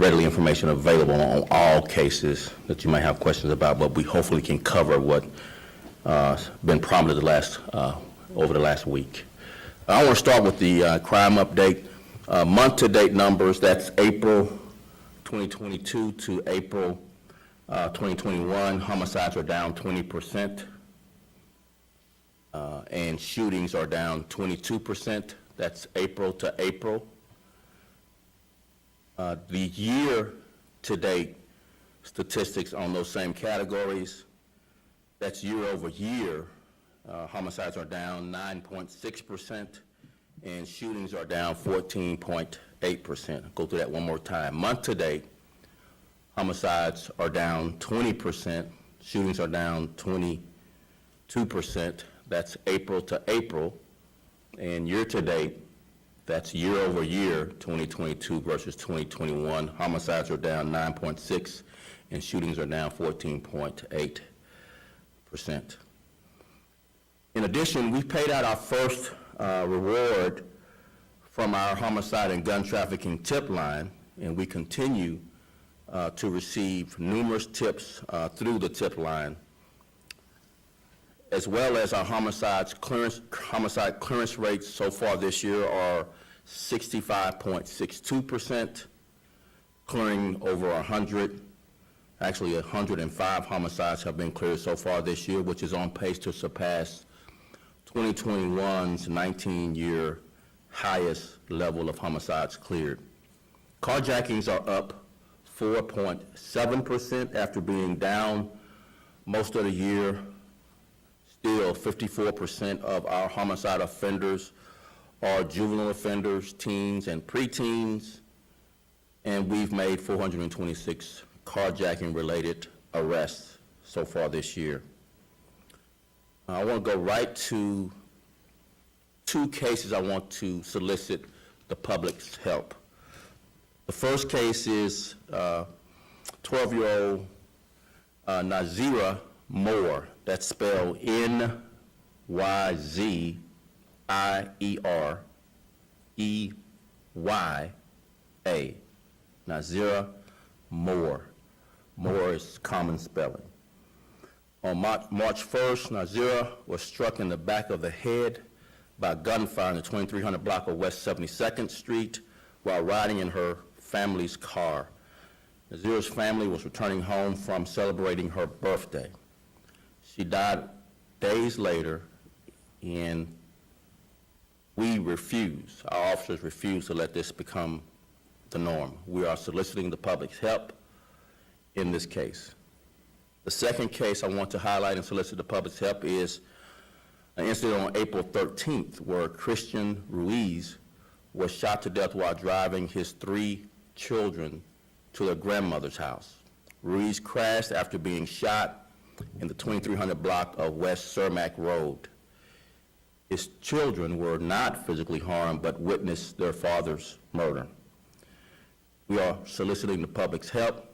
readily information available on all cases that you might have questions about, but we hopefully can cover what been prominent over the last week. I want to start with the crime update. Month-to-date numbers, that's April 2022 to April 2021. Homicides are down 20%, and shootings are down 22%. That's April to April. The year-to-date statistics on those same categories, that's year over year. Homicides are down 9.6%, and shootings are down 14.8%. I'll go through that one more time. Month-to-date, homicides are down 20%, shootings are down 22%. That's April to April. And year-to-date, that's year over year, 2022 versus 2021. Homicides are down 9.6%, and shootings are down 14.8%. In addition, we paid out our first reward from our homicide and gun trafficking tip line, and we continue to receive numerous tips through the tip line, as well as our homicide clearance rates so far this year are 65.62%, clearing over 100. Actually, 105 homicides have been cleared so far this year, which is on pace to surpass 2021's 19-year highest level of homicides cleared. Carjackings are up 4.7% after being down most of the year. Still, 54% of our homicide offenders are juvenile offenders, teens and preteens, and we've made 426 carjacking-related arrests so far this year. I want to go right to two cases I want to solicit the public's help. The first case is 12-year-old Nazira Moore. That's spelled N-Y-Z-I-E-R-E-Y-A. Nazira Moore. Moore is common spelling. On March 1st, Nazira was struck in the back of the head by gunfire in the 2300 block of West 72nd Street while riding in her family's car. Nazira's family was returning home from celebrating her birthday. She died days later, and our officers refuse to let this become the norm. We are soliciting the public's help in this case. The second case I want to highlight and solicit the public's help is an incident on April 13th where Christian Ruiz was shot to death while driving his 3 children to their grandmother's house. Ruiz crashed after being shot in the 2300 block of West Cermak Road. His children were not physically harmed but witnessed their father's murder. We are soliciting the public's help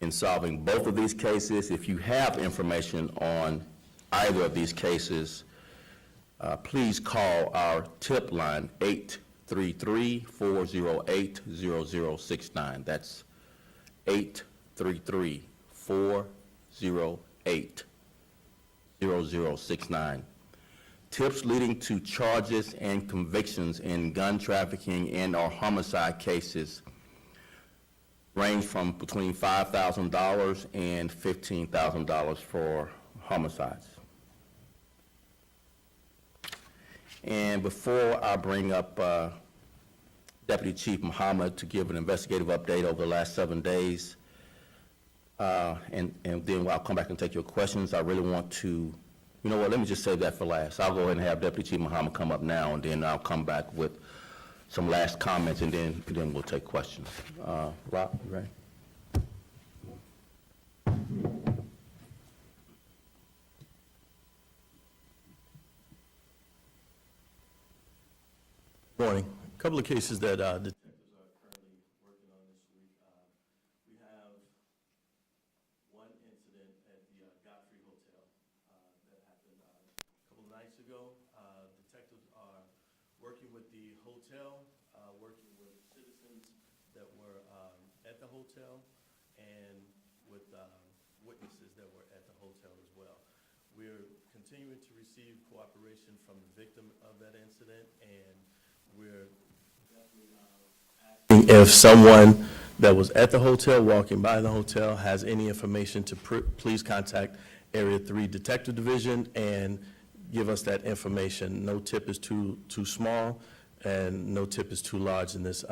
in solving both of these cases. If you have information on either of these cases, please call our tip line 833-408-0069. That's 833-408-0069. Tips leading to charges and convictions in gun trafficking and or homicide cases range from between $5,000 and $15,000 for homicides. And before I bring up Deputy Chief Muhammad to give an investigative update over the last 7 days, and then I'll come back and take your questions, I really want to, you know what, let me just save that for last. I'll go ahead and have Deputy Chief Muhammad come up now, and then I'll come back with some last comments, and then we'll take questions. Rob, you ready? Morning. A couple of cases that detectives are currently working on this week. We have one incident at the Godfrey Hotel that happened a couple of nights ago. Detectives are working with the hotel, working with citizens that were at hotel and with witnesses that were at the hotel as well. We're continuing to receive cooperation from the victim of that incident, and we're definitely asking if someone that was at the hotel, walking by the hotel, has any information to please contact Area 3 Detective Division and give us that information. No tip is too small, and no tip is too large in this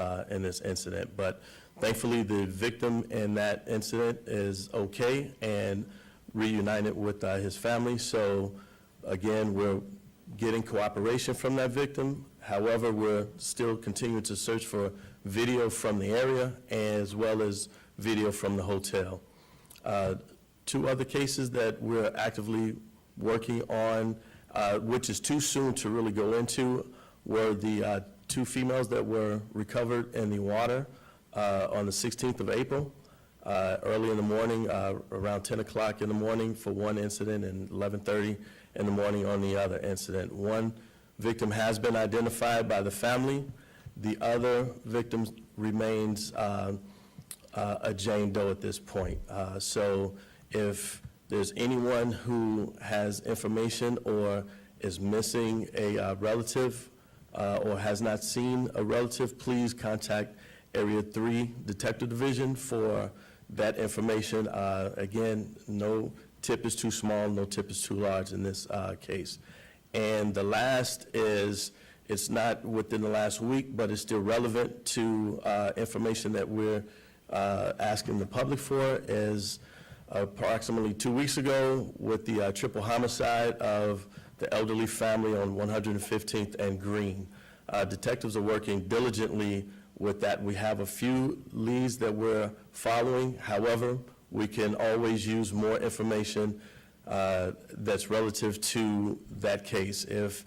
incident. But thankfully, the victim in that incident is okay and reunited with his family. So again, we're getting cooperation from that victim. However, we're still continuing to search for video from the area as well as video from the hotel. Two other cases that we're actively working on, which is too soon to really go into, were the two females that were recovered in the water on the 16th of April, early in the morning, around 10 o'clock in the morning for one incident and 11:30 in the morning on the other incident. One victim has been identified by the family. The other victim remains a Jane Doe at this point. So if there's anyone who has information or is missing a relative or has not seen a relative, please contact Area 3 Detective Division for that information. Again, no tip is too small, no tip is too large in this case. And the last is, it's not within the last week, but it's still relevant to information that we're asking the public for, is approximately 2 weeks ago with the triple homicide of the elderly family on 115th and Green. Detectives are working diligently with that. We have a few leads that we're following. However, we can always use more information that's relative to that case. If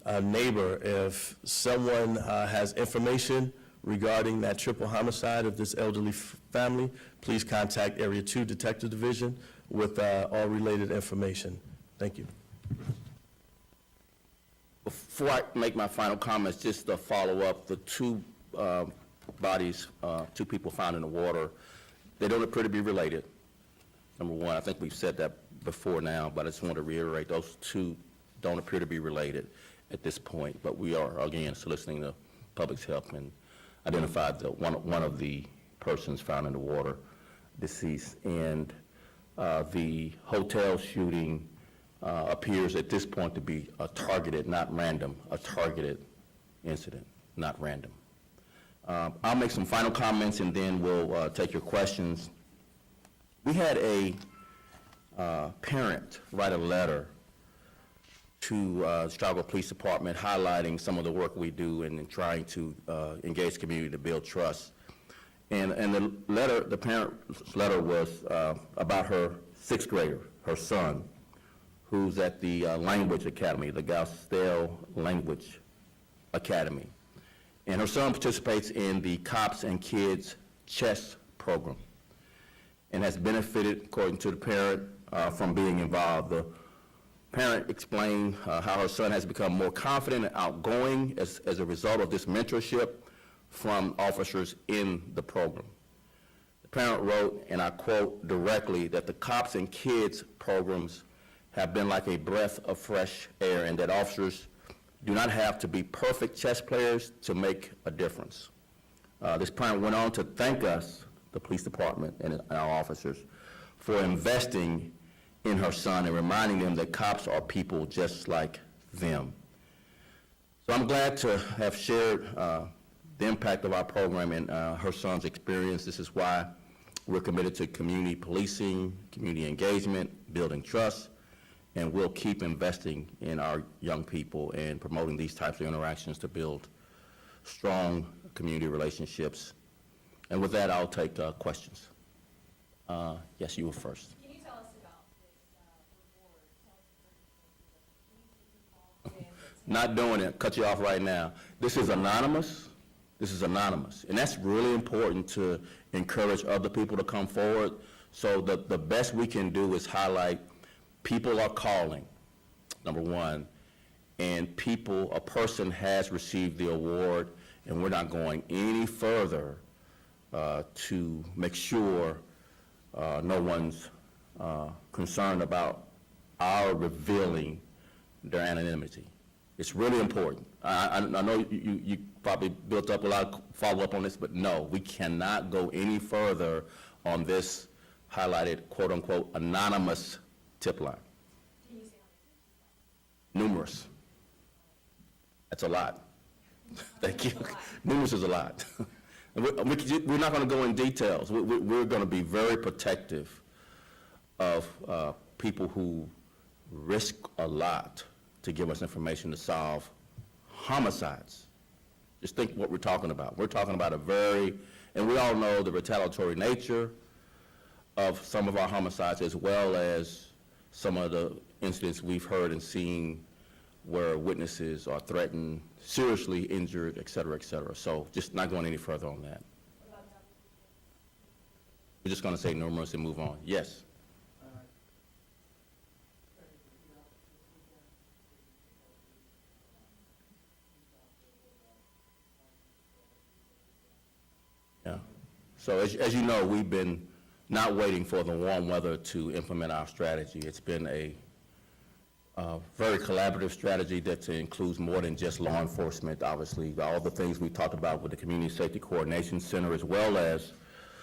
a neighbor, if someone has information regarding that triple homicide of this elderly family, please contact Area 2 Detective Division with all related information. Thank you. Before I make my final comments, just to follow up, the two bodies, two people found in the water, they don't appear to be related. Number one, I think we've said that before now, but I just want to reiterate, those two don't appear to be related at this point, but we are, again, soliciting the public's help and identified one of the persons found in the water deceased. And the hotel shooting appears at this point to be a targeted, not random, a targeted incident, not random. I'll make some final comments and then we'll take your questions. We had a parent write a letter to the Chicago Police Department highlighting some of the work we do and trying to engage the community to build trust. And the letter, the parent's letter was about her sixth grader, her son, who's at the language academy, the Gaustel Language Academy. And her son participates in the Cops and Kids chess program and has benefited, according to the parent, from being involved. The parent explained how her son has become more confident and outgoing as a result of this mentorship from officers in the program. The parent wrote, and I quote directly, that the Cops and Kids programs have been like a breath of fresh air and that officers do not have to be perfect chess players to make a difference. This parent went on to thank us, the police department and our officers, for investing in her son and reminding them that cops are people just like them. So I'm glad to have shared the impact of our program and her son's experience. This is why we're committed to community policing, community engagement, building trust, and we'll keep investing in our young people and promoting these types of interactions to build strong community relationships. And with that, I'll take questions. Yes, you were first. Can you tell us about this reward? Not doing it, cut you off right now. This is anonymous. This is anonymous. And that's really important to encourage other people to come forward. So the best we can do is highlight people are calling, number one, and a person has received the award, and we're not going any further to make sure no one's concerned about our revealing their anonymity. It's really important. I know you probably built up a lot of follow-up on this, but no, we cannot go any further on this highlighted quote-unquote anonymous tip line. Can you say how many? Numerous. That's a lot. Thank you. Numerous is a lot. And we're not going to go in details. We're going to be very protective of people who risk a lot to give us information to solve homicides. Just think what we're talking about. We're talking about and we all know the retaliatory nature of some of our homicides, as well as some of the incidents we've heard and seen where witnesses are threatened, seriously injured, et cetera, et cetera. So just not going any further on that. We're just going to say numerous and move on. Yes? Yeah. So as you know, we've been not waiting for the warm weather to implement our strategy. It's been a very collaborative strategy that includes more than just law enforcement, obviously. All the things we talked about with the Community Safety Coordination Center, as well as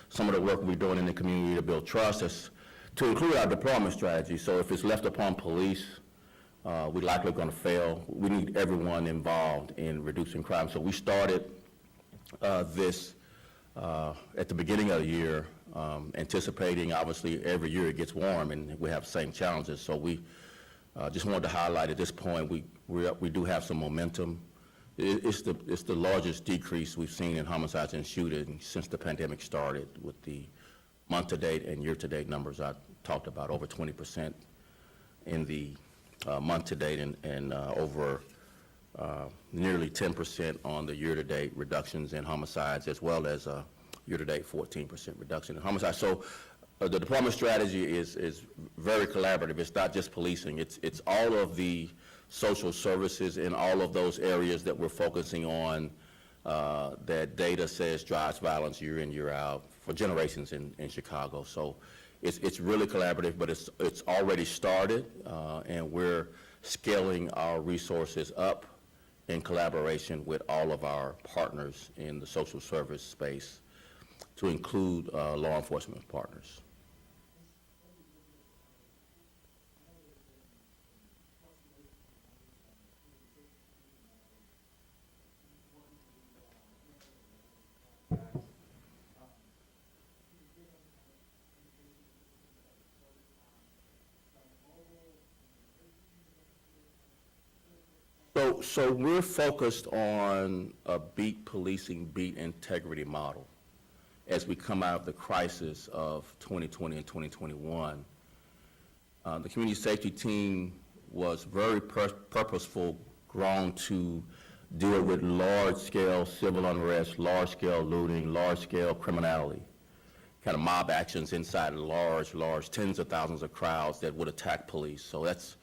some of the work we're doing in the community to build trust, is to include our deployment strategy. So if it's left upon police, we're likely going to fail. We need everyone involved in reducing crime. So we started this at the beginning of the year, anticipating, obviously, every year it gets warm and we have the same challenges. So we just wanted to highlight at this point, we do have some momentum. It's the largest decrease we've seen in homicides and shootings since the pandemic started, with the month-to-date and year-to-date numbers I talked about, over 20% in the month-to-date and over nearly 10% on the year-to-date reductions in homicides, as well as year-to-date 14% reduction in homicides. So the deployment strategy is very collaborative. It's not just policing. It's all of the social services in all of those areas that we're focusing on that data says drives violence year in, year out for generations in Chicago. So it's really collaborative, but it's already started, and we're scaling our resources up in collaboration with all of our partners in the social service space, to include law enforcement partners. So we're focused on a beat policing, beat integrity model as we come out of the crisis of 2020 and 2021. The community safety team was very purposeful, grown to deal with large-scale civil unrest, large-scale looting, large-scale criminality, kind of mob actions inside large, tens of thousands of crowds that would attack police. So that's,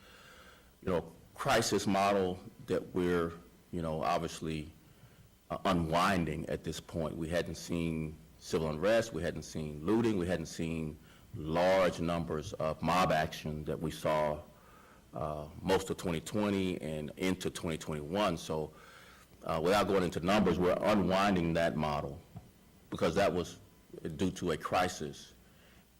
crisis model that we're, obviously unwinding at this point. We hadn't seen civil unrest, we hadn't seen looting, we hadn't seen large numbers of mob action that we saw most of 2020 and into 2021. So without going into numbers, we're unwinding that model because that was due to a crisis,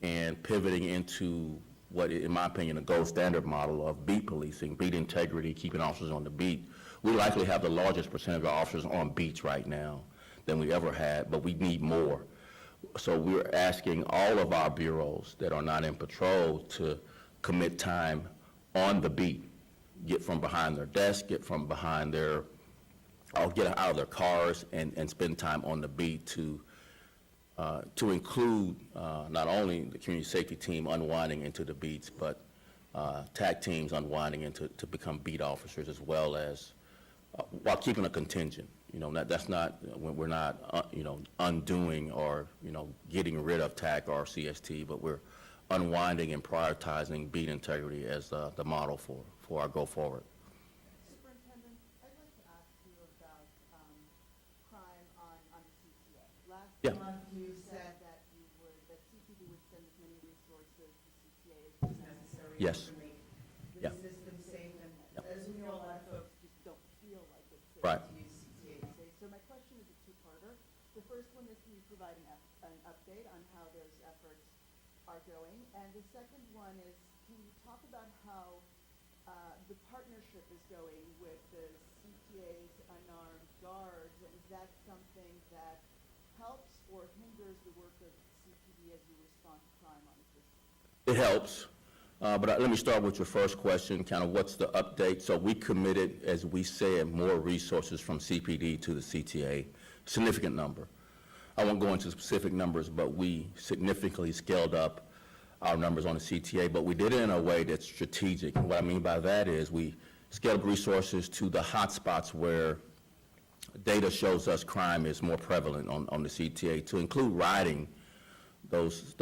and pivoting into what, in my opinion, a gold standard model of beat policing, beat integrity, keeping officers on the beat. We likely have the largest percentage of officers on beats right now than we ever had, but we need more. So we're asking all of our bureaus that are not in patrol to commit time on the beat, get from behind their desk, get out of their cars and spend time on the beat to include not only the community safety team unwinding into the beats, but TAC teams unwinding into to become beat officers, as well as while keeping a contingent. That's not, we're not undoing or getting rid of TAC or CST, but we're unwinding and prioritizing beat integrity as the model for our go forward. Superintendent, I'd like to ask you about crime on CTA. Last Yeah. month, we you said that CPD would send as many resources to CTA as was necessary Yes. to make Yeah. the system safe. And as we know, a lot of folks just don't feel like it's safe Right. to use CTA these days. So my question is a two-parter. The first one is, can you provide an update on how those efforts are going? And the second one is, can you talk about how the partnership is going with the CTA's unarmed guards? And is that something that helps or hinders the work of CPD as you respond to crime on the system? It helps, but let me start with your first question, kind of what's the update? So we committed, as we said, more resources from CPD to the CTA, significant number. I won't go into specific numbers, but we significantly scaled up our numbers on the CTA, but we did it in a way that's strategic. And what I mean by that is we scaled up resources to the hotspots where data shows us crime is more prevalent on the CTA, to include riding those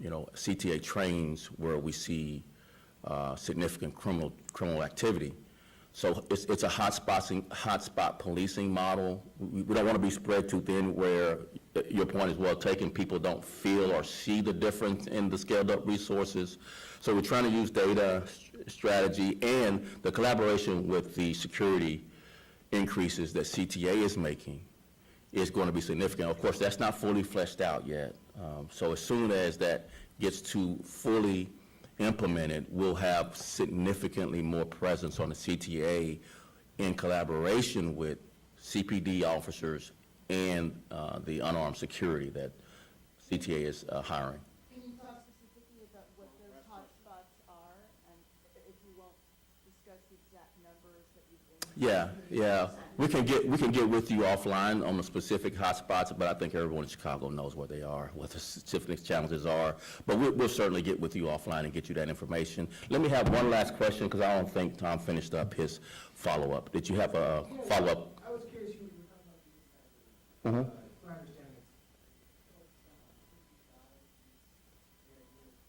CTA trains where we see significant criminal activity. So it's a hotspot policing model. We don't want to be spread too thin where your point is well taken. People don't feel or see the difference in the scaled up resources. So we're trying to use data, strategy, and the collaboration with the security increases that CTA is making is going to be significant. Of course, that's not fully fleshed out yet. So as soon as that gets to fully implemented, we'll have significantly more presence on the CTA in collaboration with CPD officers and the unarmed security that CTA is hiring. Can you talk specifically about what those hotspots are, and if you won't discuss the exact numbers that you've been? Yeah. We can get with you offline on the specific hotspots, but I think everyone in Chicago knows where they are, what the specific challenges are. But we'll certainly get with you offline and get you that information. Let me have one last question, because I don't think Tom finished up his follow-up. Did you have a follow-up? I was curious, you were talking about the my understanding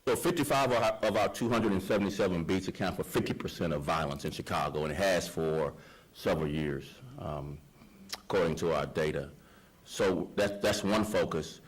So 55 of our 277 beats account for 50% of violence in Chicago, and it has for several years, according to our data. So that's one focus.